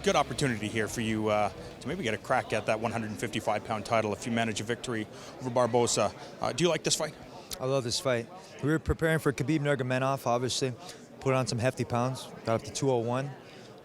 good opportunity here for you to maybe get a crack at that 155-pound title if you manage a victory over Barboza. Do you like this fight? I love this fight. We were preparing for Khabib Nurmagomedov, obviously. Put on some hefty pounds, got up to 201.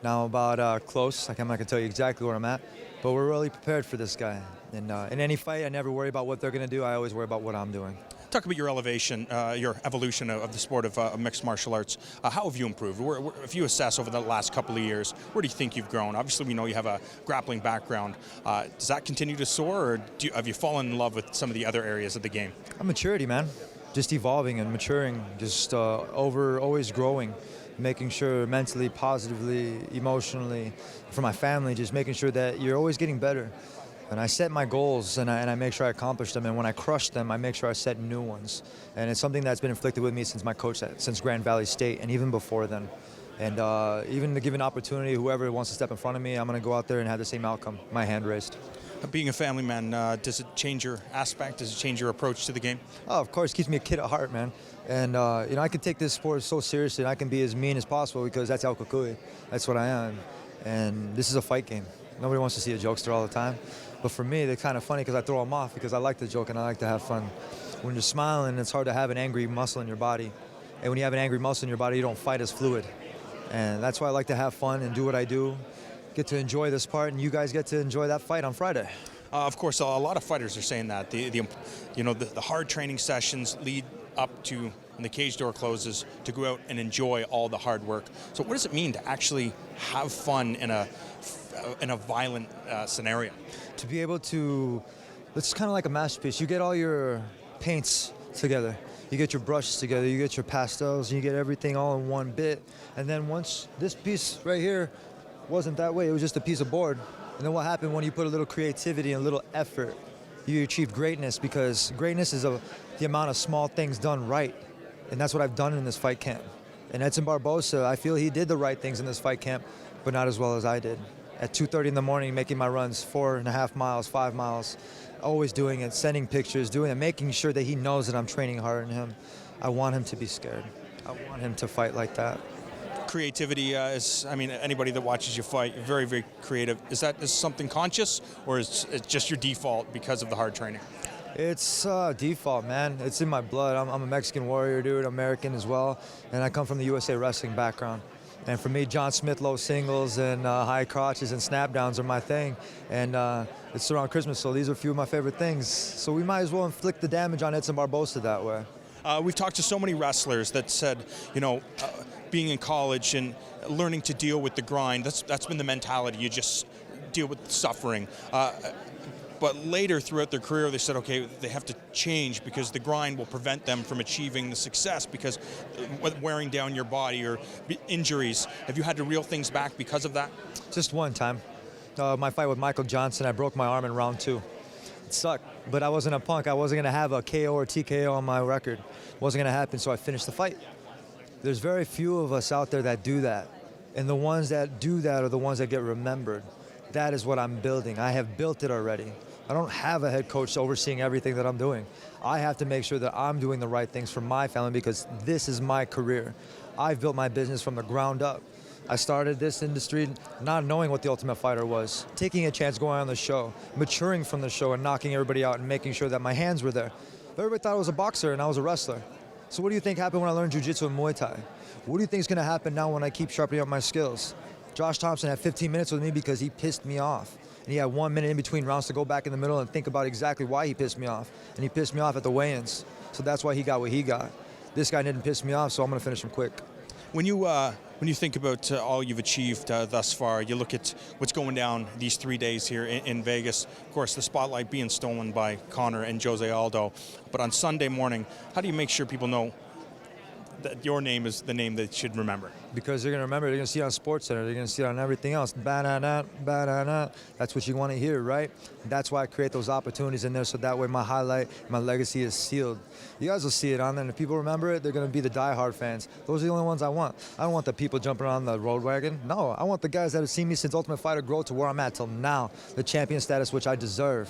Now about close, I'm not going to tell you exactly where I'm at, but we're really prepared for this guy. And in any fight, I never worry about what they're going to do. I always worry about what I'm doing. Talk about your elevation, your evolution of the sport of mixed martial arts. How have you improved? If you assess over the last couple of years, where do you think you've grown? Obviously, we know you have a grappling background. Does that continue to soar, or have you fallen in love with some of the other areas of the game? Maturity, man. Just evolving and maturing, just always growing, making sure mentally, positively, emotionally, for my family, just making sure that you're always getting better. And I set my goals and I make sure I accomplish them. And when I crush them, I make sure I set new ones. And it's something that's been inflicted with me since my coach, since Grand Valley State, and even before then. And even to give an opportunity, whoever wants to step in front of me, I'm going to go out there and have the same outcome, my hand raised. Being a family man, does it change your aspect? Does it change your approach to the game? Oh, of course, it keeps me a kid at heart, man. And I can take this sport so seriously, and I can be as mean as possible because that's El Kukui. That's what I am. And this is a fight game. Nobody wants to see a jokester all the time. But for me, they're kind of funny because I throw them off because I like to joke and I like to have fun. When you're smiling, it's hard to have an angry muscle in your body. And when you have an angry muscle in your body, you don't fight as fluid. And that's why I like to have fun and do what I do. Get to enjoy this part, and you guys get to enjoy that fight on Friday. Of course, a lot of fighters are saying that. The hard training sessions lead up to, when the cage door closes, to go out and enjoy all the hard work. So what does it mean to actually have fun in a violent scenario? To be able to, it's kind of like a masterpiece. You get all your paints together. You get your brushes together, you get your pastels, and you get everything all in one bit. And then once this piece right here wasn't that way, it was just a piece of board. And then what happened when you put a little creativity and a little effort, you achieve greatness, because greatness is the amount of small things done right. And that's what I've done in this fight camp. And Edson Barboza, I feel he did the right things in this fight camp, but not as well as I did. At 2:30 in the morning, making my runs, 4.5 miles, 5 miles, always doing it, sending pictures, doing it, making sure that he knows that I'm training hard in him. I want him to be scared. I want him to fight like that. Creativity anybody that watches you fight, you're very, very creative. Is something conscious, or is it just your default because of the hard training? It's default, man. It's in my blood. I'm a Mexican warrior, dude, American as well, and I come from the USA Wrestling background. And for me, John Smith low singles and high crotches and snap downs are my thing. And it's around Christmas, so these are a few of my favorite things. So we might as well inflict the damage on Edson Barboza that way. We've talked to so many wrestlers that said, being in college and learning to deal with the grind, that's been the mentality. You just deal with suffering. But later throughout their career, they said, okay, they have to change because the grind will prevent them from achieving the success, because wearing down your body or injuries. Have you had to reel things back because of that? Just one time. My fight with Michael Johnson, I broke my arm in round 2. It sucked, but I wasn't a punk. I wasn't going to have a KO or TKO on my record. It wasn't going to happen, so I finished the fight. There's very few of us out there that do that. And the ones that do that are the ones that get remembered. That is what I'm building. I have built it already. I don't have a head coach overseeing everything that I'm doing. I have to make sure that I'm doing the right things for my family, because this is my career. I've built my business from the ground up. I started this industry not knowing what the Ultimate Fighter was, taking a chance going on the show, maturing from the show and knocking everybody out and making sure that my hands were there. Everybody thought I was a boxer and I was a wrestler. So what do you think happened when I learned jiu-jitsu and Muay Thai? What do you think is going to happen now when I keep sharpening up my skills? Josh Thompson had 15 minutes with me because he pissed me off. And he had 1 minute in between rounds to go back in the middle and think about exactly why he pissed me off. And he pissed me off at the weigh-ins. So that's why he got what he got. This guy didn't piss me off, so I'm going to finish him quick. When you think about all you've achieved thus far, you look at what's going down these 3 days here in Vegas. Of course, the spotlight being stolen by Conor and Jose Aldo. But on Sunday morning, how do you make sure people know that your name is the name they should remember? Because they're going to remember, they're going to see it on SportsCenter, they're going to see it on everything else. Ba-da-da, ba-da-da. That's what you want to hear, right? That's why I create those opportunities in there, so that way my highlight, my legacy is sealed. You guys will see it on there, and if people remember it, they're going to be the diehard fans. Those are the only ones I want. I don't want the people jumping on the road wagon. No, I want the guys that have seen me since Ultimate Fighter grow to where I'm at till now, the champion status, which I deserve.